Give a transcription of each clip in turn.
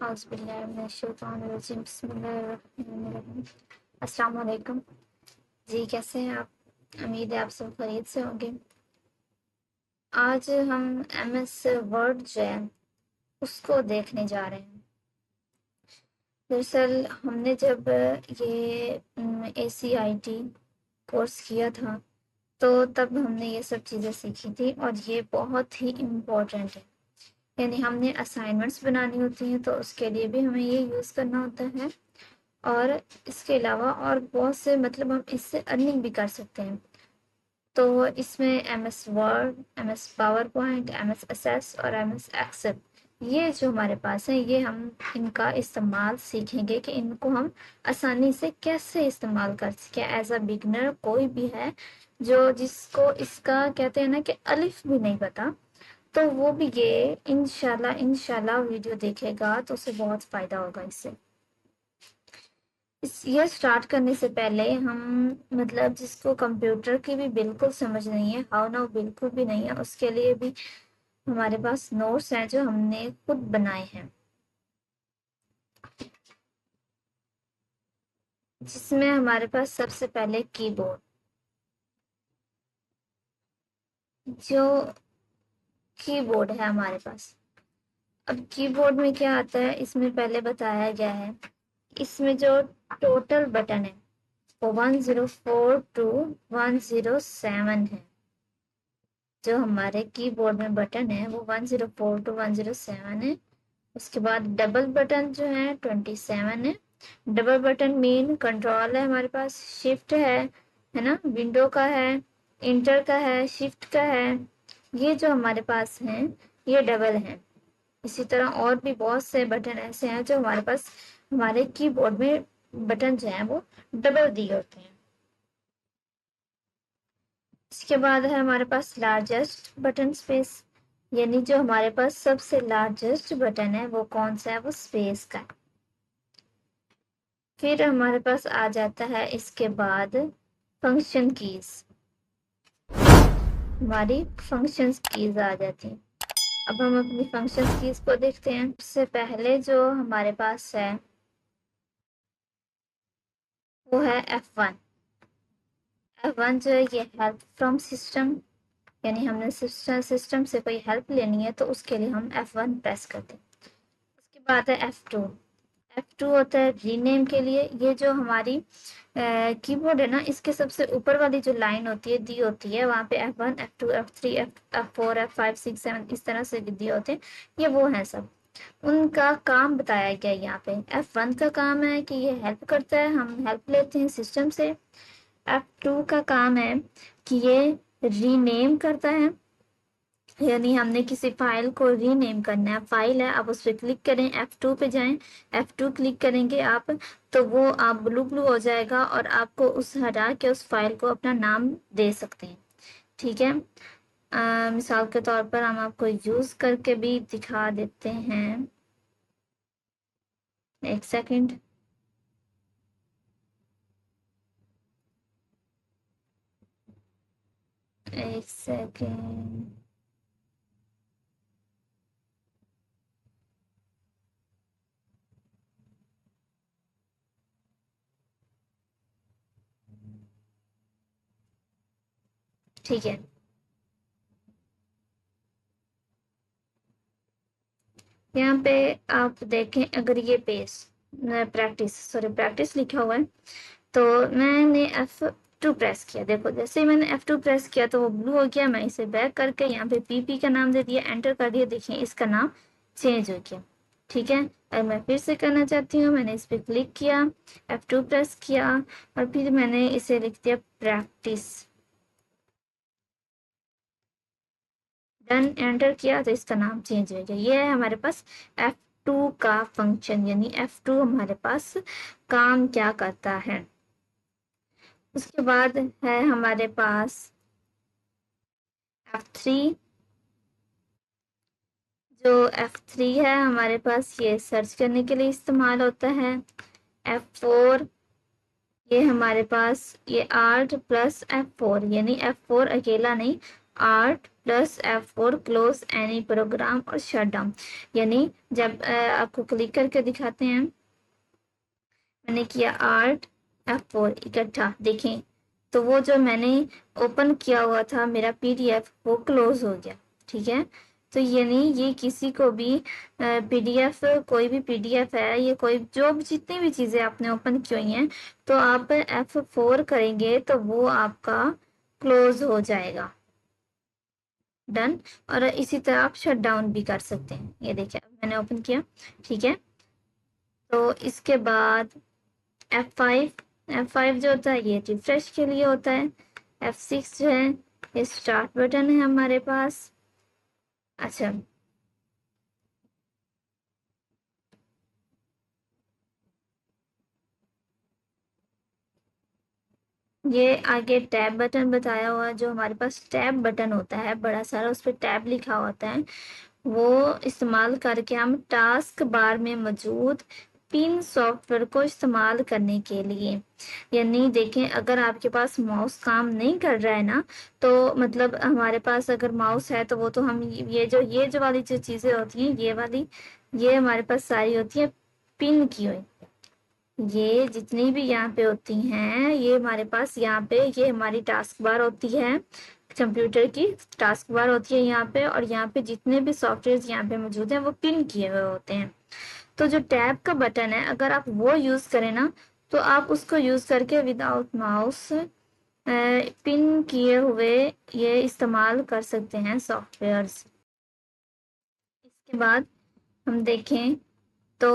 अस्सलाम वालेकुम जी, कैसे हैं आप? उम्मीद है आप सब खैरियत से होंगे। आज हम एमएस वर्ड जो है उसको देखने जा रहे हैं। दरअसल हमने जब ये ACIT कोर्स किया था तो तब हमने ये सब चीज़ें सीखी थी और ये बहुत ही इम्पोर्टेंट है। यानी हमने असाइनमेंट्स बनानी होती हैं तो उसके लिए भी हमें ये यूज़ करना होता है और इसके अलावा और बहुत से मतलब हम इससे अर्निंग भी कर सकते हैं। तो इसमें MS word, MS power point, MS access और MS एक्सेल ये जो हमारे पास है ये हम इनका इस्तेमाल सीखेंगे कि इनको हम आसानी से कैसे इस्तेमाल कर सकें। एज अ बिगनर कोई भी है जो जिसको इसका कहते हैं ना कि अलिफ भी नहीं पता, तो वो भी ये इंशाल्लाह वीडियो देखेगा तो उसे बहुत फ़ायदा होगा इससे। ये स्टार्ट करने से पहले हम मतलब जिसको कंप्यूटर की भी बिल्कुल समझ नहीं है, हाउ नाउ बिल्कुल भी नहीं है, उसके लिए भी हमारे पास नोट्स हैं जो हमने खुद बनाए हैं, जिसमें हमारे पास सबसे पहले कीबोर्ड, जो कीबोर्ड है हमारे पास। अब कीबोर्ड में क्या आता है इसमें पहले बताया गया है। इसमें जो टोटल बटन है वो 104 टू 107 है। जो हमारे कीबोर्ड में बटन है वो 104 टू 107 है। उसके बाद डबल बटन जो है 27 है। डबल बटन मेन कंट्रोल है हमारे पास, शिफ्ट है ना, विंडो का है, इंटर का है, शिफ्ट का है। ये जो हमारे पास हैं ये डबल हैं। इसी तरह और भी बहुत से बटन ऐसे हैं जो हमारे पास हमारे कीबोर्ड में बटन जो हैं वो डबल दिए होते हैं। इसके बाद है हमारे पास लार्जेस्ट बटन स्पेस, यानी जो हमारे पास सबसे लार्जेस्ट बटन है वो कौन सा है, वो स्पेस का है। फिर हमारे पास आ जाता है इसके बाद फंक्शन कीज, हमारी फंक्शन कीज आ जाती है। अब हम अपनी फंक्शन कीज को देखते हैं। उससे पहले जो हमारे पास है वो है F1। F1 जो है ये हेल्प फ्रॉम सिस्टम, यानी हमने सिस्टम से कोई हेल्प लेनी है तो उसके लिए हम F1 प्रेस करते हैं। उसके बाद है F2। F2 होता है रीनेम के लिए। ये जो हमारी कीबोर्ड है ना, इसके सबसे ऊपर वाली जो लाइन होती है दी होती है वहाँ पे F1, F2, F3, F4, F5, 6, 7 इस तरह से दिए होते हैं। ये वो हैं सब, उनका काम बताया गया है यहाँ पे। F1 का काम है कि ये हेल्प करता है, हम हेल्प लेते हैं सिस्टम से। F2 का काम है कि ये रीनेम करता है, यानी हमने किसी फाइल को रीनेम करना है। फाइल है, आप उस पर क्लिक करें, F2 पे जाएं, F2 क्लिक करेंगे आप तो वो आप ब्लू ब्लू हो जाएगा और आपको उस हटा के उस फाइल को अपना नाम दे सकते हैं। ठीक है, मिसाल के तौर पर हम आपको यूज करके भी दिखा देते हैं। एक सेकंड, एक सेकंड। ठीक है, यहाँ पे आप देखें, अगर ये पेज प्रैक्टिस लिखा हुआ है तो मैंने F2 प्रेस किया। देखो जैसे ही मैंने F2 प्रेस किया तो वो ब्लू हो गया। मैं इसे बैक करके यहाँ पे PP का नाम दे दिया, एंटर कर दिया। देखिए इसका नाम चेंज हो गया। ठीक है, अब मैं फिर से करना चाहती हूँ। मैंने इस पर क्लिक किया, F2 प्रेस किया और फिर मैंने इसे लिख दिया प्रैक्टिस, डन, एंटर किया तो इसका नाम चेंज हो गया। ये है हमारे पास F2 का फंक्शन, यानी F2 हमारे पास काम क्या करता है। उसके बाद है हमारे पास F3। जो F3 है हमारे पास ये सर्च करने के लिए इस्तेमाल होता है। F4 ये हमारे पास ये Alt प्लस F4, यानी F4 अकेला नहीं, Alt plus F4 close any program और शट डाउन। यानी जब आपको क्लिक करके दिखाते हैं, मैंने किया Alt F4 इकट्ठा, देखें तो वो जो मैंने ओपन किया हुआ था मेरा PDF वो क्लोज हो गया। ठीक है, तो यानी ये किसी को भी PDF, कोई भी PDF है, ये कोई जो भी जितनी भी चीज़ें आपने ओपन की हुई हैं, तो आप F4 करेंगे तो वो आपका क्लोज हो जाएगा। डन। और इसी तरह आप शट डाउन भी कर सकते हैं। ये देखिए मैंने ओपन किया। ठीक है, तो इसके बाद F5 जो होता है ये रिफ्रेश के लिए होता है। F6 जो है ये स्टार्ट बटन है हमारे पास। अच्छा, ये आगे टैब बटन बताया हुआ है। जो हमारे पास टैब बटन होता है बड़ा सारा, उस पर टैब लिखा होता है, वो इस्तेमाल करके हम टास्क बार में मौजूद पिन सॉफ्टवेयर को इस्तेमाल करने के लिए, यानी देखें अगर आपके पास माउस काम नहीं कर रहा है ना, तो मतलब हमारे पास अगर माउस है तो वो तो हम ये जो वाली जो चीज़ें होती हैं, ये वाली, ये हमारे पास सारी होती है पिन की हुई। ये जितनी भी यहाँ पे होती हैं, ये हमारे पास यहाँ पे, ये हमारी टास्क बार होती है, कंप्यूटर की टास्क बार होती है यहाँ पे, और यहाँ पे जितने भी सॉफ्टवेयर यहाँ पे मौजूद हैं वो पिन किए हुए होते हैं। तो जो टैब का बटन है अगर आप वो यूज करें ना, तो आप उसको यूज करके विदाउट माउस पिन किए हुए ये इस्तेमाल कर सकते हैं सॉफ्टवेयर्स। इसके बाद हम देखें तो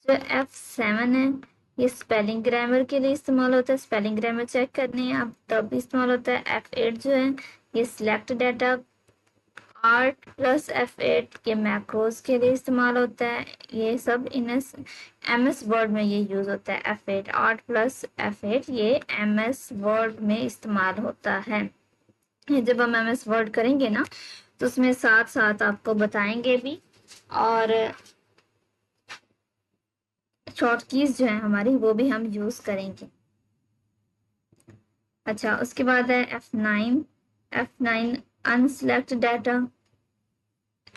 जो F7 है ये स्पेलिंग ग्रामर के लिए इस्तेमाल होता है, स्पेलिंग ग्रामर चेक करनी है आप तब इस्तेमाल होता है। F8 जो है ये select data. Alt plus F8 ये मैक्रोज के लिए इस्तेमाल होता है। ये सब इन MS वर्ड में ये यूज होता है। F8 Alt प्लस F8 ये MS वर्ड में इस्तेमाल होता है। ये जब हम MS वर्ड करेंगे ना तो उसमें साथ साथ आपको बताएंगे भी, और शॉर्ट कीज जो है हमारी वो भी हम यूज करेंगे। अच्छा, उसके बाद है F9 अनसिलेक्ट डाटा।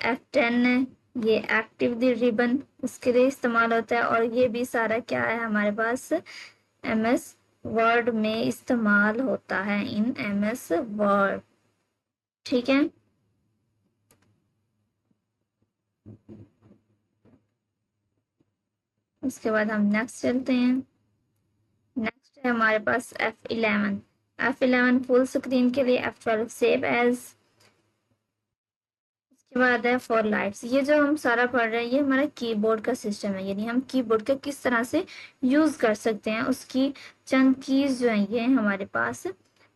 F10 है ये एक्टिव द रिबन, उसके लिए इस्तेमाल होता है, और ये भी सारा क्या है हमारे पास MS वर्ड में इस्तेमाल होता है, इन MS वर्ड। ठीक है, उसके बाद हम नेक्स्ट चलते हैं। नेक्स्ट है हमारे पास F11 फुल स्क्रीन के लिए, F12 सेव एज। उसके बाद है फॉर लाइट्स। ये जो हम सारा पढ़ रहे हैं ये हमारा कीबोर्ड का सिस्टम है, यानी हम कीबोर्ड का किस तरह से यूज कर सकते हैं, उसकी चंद कीज जो है ये हमारे पास,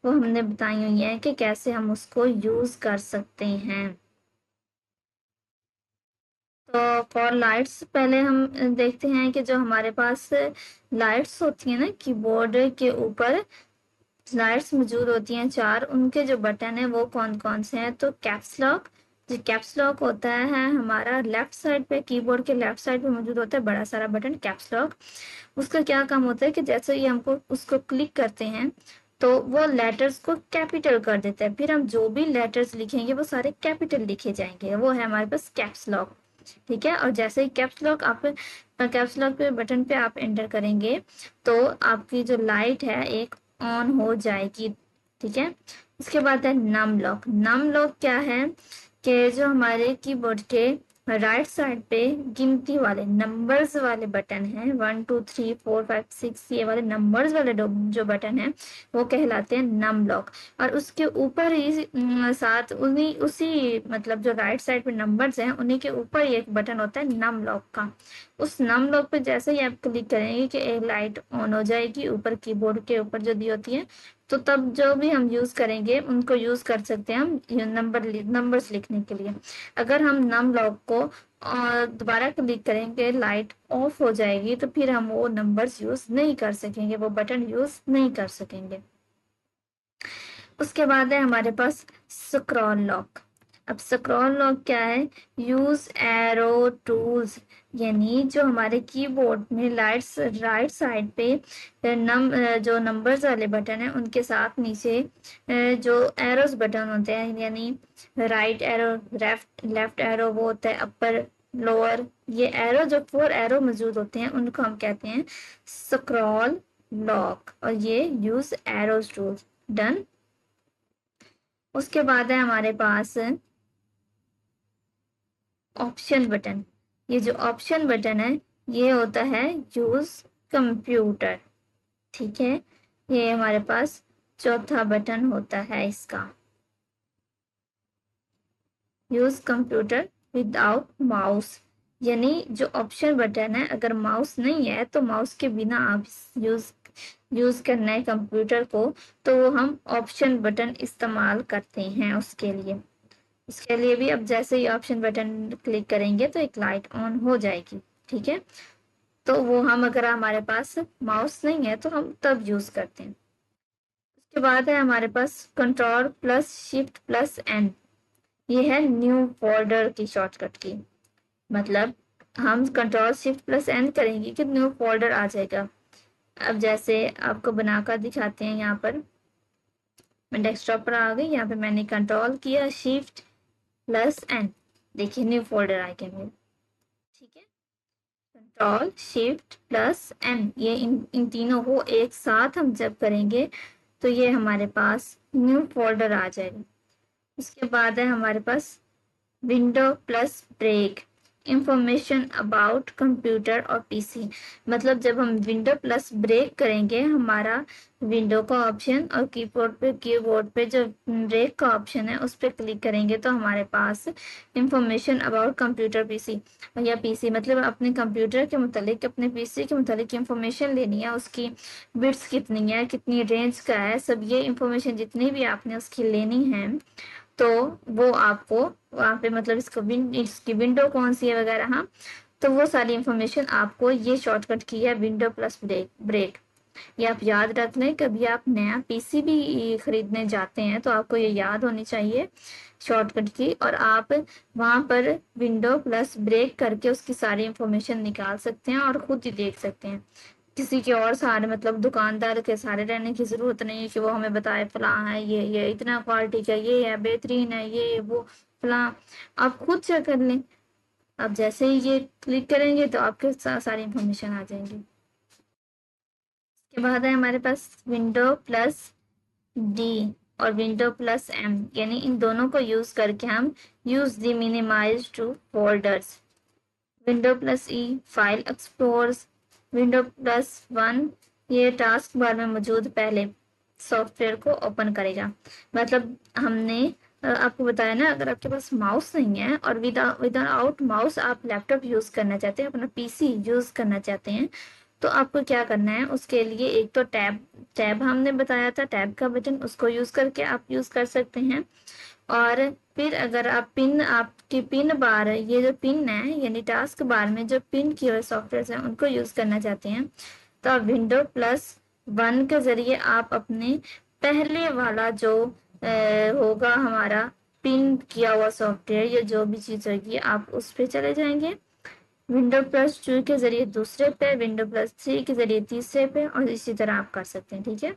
वो हमने बताई हुई है कि कैसे हम उसको यूज कर सकते हैं। तो फॉर लाइट्स पहले हम देखते हैं कि जो हमारे पास लाइट्स होती है ना कीबोर्ड के ऊपर, लाइट्स मौजूद होती हैं चार, उनके जो बटन है वो कौन कौन से हैं। तो कैप्स लॉक, जो कैप्स लॉक होता है हमारा लेफ्ट साइड पे, कीबोर्ड के लेफ्ट साइड पे मौजूद होता है बड़ा सारा बटन कैप्स लॉक। उसका क्या काम होता है कि जैसे ही हमको उसको क्लिक करते हैं तो वो लेटर्स को कैपिटल कर देता है, फिर हम जो भी लेटर्स लिखेंगे वो सारे कैपिटल लिखे जाएंगे, वो है हमारे पास कैप्स लॉक। ठीक है, और जैसे ही कैप्स लॉक आप कैप्स लॉक पे बटन पे आप एंटर करेंगे तो आपकी जो लाइट है एक ऑन हो जाएगी। ठीक है, उसके बाद है नम लॉक क्या है कि जो हमारे कीबोर्ड के राइट साइड पे गिनती वाले नंबर्स वाले बटन हैं, 1 2 3 4 5 6, ये वाले नंबर्स वाले जो बटन है वो कहलाते हैं नम लॉक। और उसके ऊपर ही साथ उन्हीं उसी मतलब जो राइट साइड पे नंबर्स हैं उन्हीं के ऊपर एक बटन होता है नम लॉक का। उस नम लॉक पे जैसे ही आप क्लिक करेंगे कि एक लाइट ऑन हो जाएगी ऊपर कीबोर्ड के ऊपर जो दी होती है, तो तब जो भी हम यूज करेंगे उनको यूज कर सकते हैं हम नंबर्स लिखने के लिए। अगर हम नम लॉक को दोबारा क्लिक करेंगे लाइट ऑफ हो जाएगी, तो फिर हम वो नंबर्स यूज नहीं कर सकेंगे, वो बटन यूज नहीं कर सकेंगे। उसके बाद है हमारे पास स्क्रॉल लॉक। अब स्क्रॉल लॉक क्या है? यूज एरो टूल्स, यानी जो हमारे कीबोर्ड में राइट साइड पे जो नंबर्स वाले बटन है उनके साथ नीचे जो एरोस बटन होते हैं, यानी राइट एरो, लेफ्ट एरो, वो होता है अपर लोअर, ये एरो जो 4 एरो मौजूद होते हैं उनको हम कहते हैं स्क्रॉल लॉक, और ये यूज एरोस टूल्स। डन। उसके बाद है हमारे पास ऑप्शन बटन। ये जो ऑप्शन बटन है ये होता है यूज कंप्यूटर। ठीक है, ये हमारे पास चौथा बटन होता है इसका, यूज कंप्यूटर विदाउट माउस, यानी जो ऑप्शन बटन है अगर माउस नहीं है तो माउस के बिना आप यूज करना है कंप्यूटर को, तो वो हम ऑप्शन बटन इस्तेमाल करते हैं उसके लिए। इसके लिए भी अब जैसे ही ऑप्शन बटन क्लिक करेंगे तो एक लाइट ऑन हो जाएगी। ठीक है, तो वो हम अगर हमारे पास माउस नहीं है तो हम तब यूज करते हैं। उसके बाद है हमारे पास control plus shift plus N, ये है न्यू फोल्डर की शॉर्टकट की। मतलब हम कंट्रोल शिफ्ट प्लस एन करेंगे कि न्यू फोल्डर आ जाएगा। अब जैसे आपको बनाकर दिखाते हैं, यहाँ पर मैं डेस्कटॉप पर आ गई, यहाँ पे मैंने कंट्रोल किया शिफ्ट प्लस एन, देखिए न्यू फोल्डर आ गया मेरे। ठीक है, कंट्रोल शिफ्ट प्लस एन, ये इन तीनों को एक साथ हम जब करेंगे तो ये हमारे पास न्यू फोल्डर आ जाएगा। उसके बाद है हमारे पास window plus break, information about computer और पीसी। मतलब जब हम विंडो प्लस ब्रेक करेंगे, हमारा विंडो का ऑप्शन और कीबोर्ड पे जो ब्रेक का ऑप्शन है उस पर क्लिक करेंगे तो हमारे पास इंफॉर्मेशन अबाउट कंप्यूटर पीसी, या पीसी मतलब अपने कंप्यूटर के मुतालिक, अपने पीसी के मुतालिक इंफॉर्मेशन लेनी है, उसकी बिट्स कितनी है, कितनी रेंज का है, सब ये इंफॉर्मेशन जितनी भी आपने उसकी लेनी है तो वो आपको वहाँ पे, मतलब इसकी विंडो कौन सी है वगैरह, हाँ, तो वो सारी इंफॉर्मेशन आपको ये शॉर्टकट की है विंडो प्लस ब्रेक। ये आप याद रख लें, कभी आप नया पीसी भी खरीदने जाते हैं तो आपको ये याद होनी चाहिए शॉर्टकट की, और आप वहाँ पर विंडो प्लस ब्रेक करके उसकी सारी इंफॉर्मेशन निकाल सकते हैं और खुद ही देख सकते हैं। किसी के और सहारे, मतलब दुकानदार के सहारे रहने की जरूरत नहीं है कि वो हमें बताए फला है, ये इतना क्वालिटी का, ये है बेहतरीन है, ये वो फला, आप खुद चेक कर लें। आप जैसे ही ये क्लिक करेंगे तो आपके सारी इंफॉर्मेशन आ जाएंगी। इसके बाद है हमारे पास विंडो प्लस डी और विंडो प्लस एम, यानी इन दोनों को यूज करके हम use the minimize to folders. Window plus E file explores, window plus one ये टास्क बार में मौजूद पहले सॉफ्टवेयर को ओपन करेगा। मतलब हमने आपको बताया ना, अगर आपके पास माउस नहीं है और विदाउट माउस आप लैपटॉप यूज करना चाहते हैं, अपना पीसी यूज करना चाहते हैं, तो आपको क्या करना है, उसके लिए एक तो टैब हमने बताया था, टैब का बटन, उसको यूज करके आप यूज कर सकते हैं। और फिर अगर आप आपकी पिन बार, ये जो पिन है यानी टास्क बार में जो पिन किए हुए सॉफ्टवेयर हैं उनको यूज करना चाहते हैं, तो आप विंडो प्लस वन के जरिए आप अपने पहले वाला जो होगा हमारा पिन किया हुआ सॉफ्टवेयर या जो भी चीज होगी आप उस पर चले जाएंगे। विंडो प्लस टू के जरिए दूसरे पे, विंडो प्लस थ्री के जरिए तीसरे पे, और इसी तरह आप कर सकते हैं। ठीक है,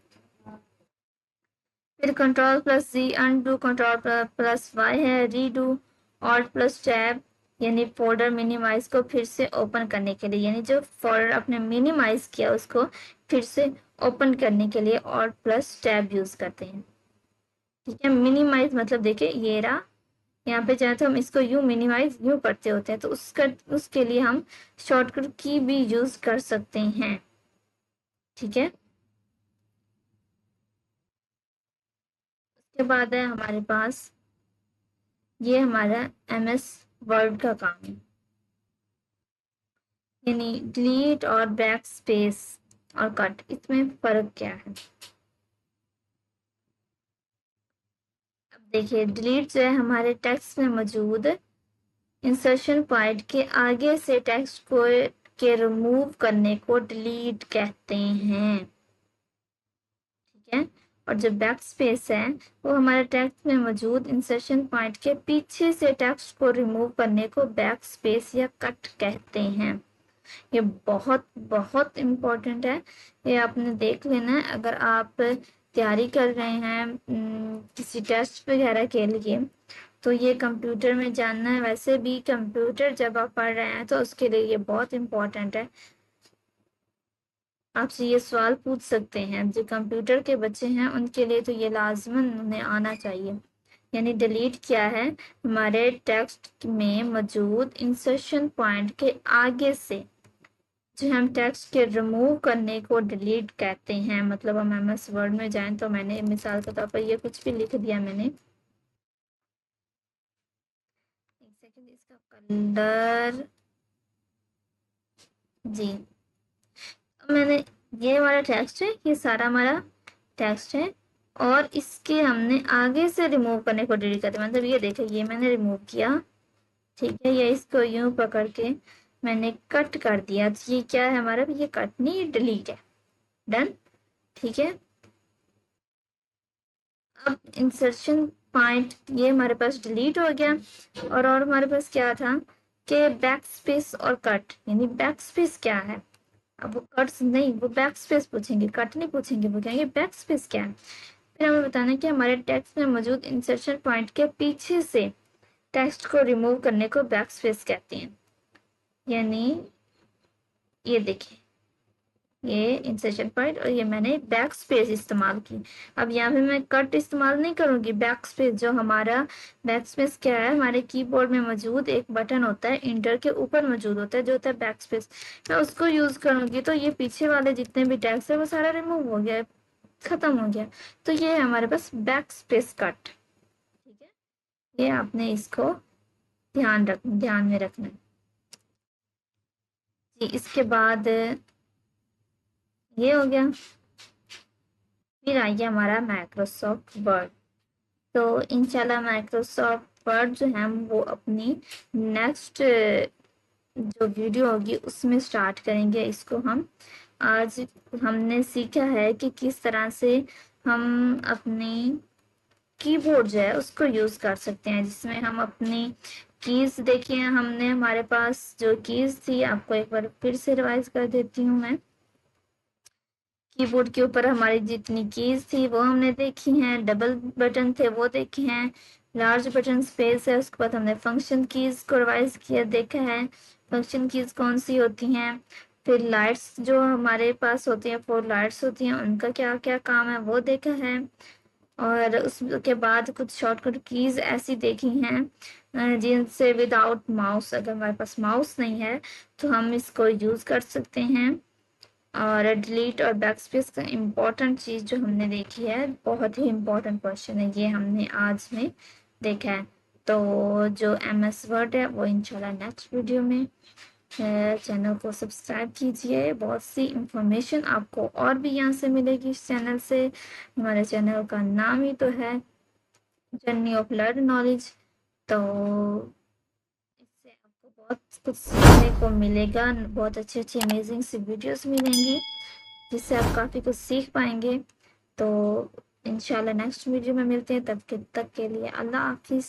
फिर कंट्रोल प्लस जी अनडू, कंट्रोल प्लस वाई है रीडू, ऑल्ट प्लस टैब यानी फोल्डर मिनिमाइज को फिर से ओपन करने के लिए, यानी जो फोल्डर आपने मिनिमाइज किया उसको फिर से ओपन करने के लिए ऑल्ट प्लस टैब यूज करते हैं। ठीक है, मिनिमाइज मतलब देखिए ये रहा, यहाँ पे चाहे तो हम इसको यूं मिनिमाइज यूं करते होते हैं, तो उसके लिए हम शॉर्टकट की भी यूज कर सकते हैं। ठीक है, उसके बाद है हमारे पास ये हमारा MS वर्ड का काम है, यानी डिलीट और बैक स्पेस और कट, इसमें फर्क क्या है? अब देखिए डिलीट जो है हमारे टेक्स्ट में मौजूद इंसर्शन पॉइंट के आगे से टेक्स्ट को के रिमूव करने को डिलीट कहते हैं। ठीक है, और जो बैक स्पेस है वो हमारे टेक्स्ट में मौजूद इंसर्शन पॉइंट के पीछे से टेक्स्ट को रिमूव करने को बैक स्पेस या कट कहते हैं। ये बहुत बहुत इम्पोर्टेंट है, ये आपने देख लेना है अगर आप तैयारी कर रहे हैं किसी टेस्ट वगैरह के लिए, तो ये कंप्यूटर में जानना है। वैसे भी कंप्यूटर जब आप पढ़ रहे हैं तो उसके लिए ये बहुत इम्पोर्टेंट है। आपसे ये सवाल पूछ सकते हैं, जो कंप्यूटर के बच्चे हैं उनके लिए तो ये लाजमन उन्हें आना चाहिए। यानी डिलीट क्या है, हमारे टेक्स्ट में मौजूद इंसर्शन पॉइंट के आगे से जो हम टेक्स्ट के रिमूव करने को डिलीट कहते हैं। मतलब हम MS वर्ड में जाएं तो मैंने मिसाल के तौर पर ये कुछ भी लिख दिया मैंने, एक सेकंड, इसका कलर जी, मैंने ये हमारा टेक्स्ट है, ये सारा हमारा टेक्स्ट है और इसके हमने आगे से रिमूव करने को डिलीट करते हैं। मतलब ये देखो, ये मैंने रिमूव किया, ठीक है, ये इसको यूं पकड़ के मैंने कट कर दिया। तो ये क्या है हमारा, ये कट नहीं, ये डिलीट है। डन, ठीक है। अब इंसर्शन पॉइंट ये हमारे पास डिलीट हो गया और हमारे पास क्या था कि बैक स्पेस और कट। यानी बैक स्पेस क्या है, अब वो कट्स नहीं, वो बैक स्पेस पूछेंगे, कट नहीं पूछेंगे, वो कहेंगे बैक स्पेस क्या है। फिर हमें बताना है कि हमारे टेक्स्ट में मौजूद इंसर्शन पॉइंट के पीछे से टेक्स्ट को रिमूव करने को बैक स्पेस कहते हैं। यानी ये देखिए, ये इंसर्शन पॉइंट और ये मैंने बैक स्पेस इस्तेमाल की। अब यहाँ पे मैं कट इस्तेमाल नहीं करूंगी, बैक स्पेस, जो हमारा बैक स्पेस क्या है, हमारे कीबोर्ड में मौजूद एक बटन होता है, इंटर के ऊपर मौजूद होता है, जो होता है बैक स्पेस, मैं उसको यूज करूंगी। तो ये पीछे वाले जितने भी टैक्स है वो सारा रिमूव हो गया, खत्म हो गया। तो ये है हमारे पास बैक स्पेस कट, ठीक है। ये आपने इसको ध्यान में रखना है जी। इसके बाद ये हो गया। फिर आइए हमारा माइक्रोसॉफ्ट वर्ड। तो इंशाल्लाह माइक्रोसॉफ्ट वर्ड जो है वो अपनी नेक्स्ट जो वीडियो होगी उसमें स्टार्ट करेंगे इसको हम। आज हमने सीखा है कि किस तरह से हम अपनी कीबोर्ड जो है उसको यूज कर सकते हैं, जिसमें हम अपनी कीज, देखिए हमने हमारे पास जो कीज थी, आपको एक बार फिर से रिवाइज कर देती हूँ मैं। कीबोर्ड के ऊपर हमारी जितनी कीज थी वो हमने देखी हैं, डबल बटन थे वो देखे हैं, लार्ज बटन स्पेस है, उसके बाद हमने फंक्शन कीज को रिवाइज किया, देखा है फंक्शन कीज कौन सी होती हैं। फिर लाइट्स जो हमारे पास होती हैं, 4 लाइट्स होती हैं, उनका क्या क्या काम है वो देखा है। और उसके बाद कुछ शॉर्टकट कीज ऐसी देखी हैं जिनसे विदाउट माउस, अगर हमारे पास माउस नहीं है तो हम इसको यूज कर सकते हैं। और डिलीट और बैकस्पेस का इम्पोर्टेंट चीज़ जो हमने देखी है, बहुत ही इम्पोर्टेंट क्वेश्चन है, ये हमने आज में देखा है। तो जो MS वर्ड है वो इंशाल्लाह नेक्स्ट वीडियो में। चैनल को सब्सक्राइब कीजिए, बहुत सी इंफॉर्मेशन आपको और भी यहाँ से मिलेगी इस चैनल से। हमारे चैनल का नाम ही तो है जर्नी ऑफ लर्न नॉलेज। तो इससे आपको बहुत कुछ सीखने को मिलेगा, बहुत अच्छी अच्छी अमेजिंग सी वीडियोस मिलेंगी जिससे आप काफ़ी कुछ सीख पाएंगे। तो इंशाल्लाह नेक्स्ट वीडियो में मिलते हैं, तब तक के लिए अल्लाह हाफिज़।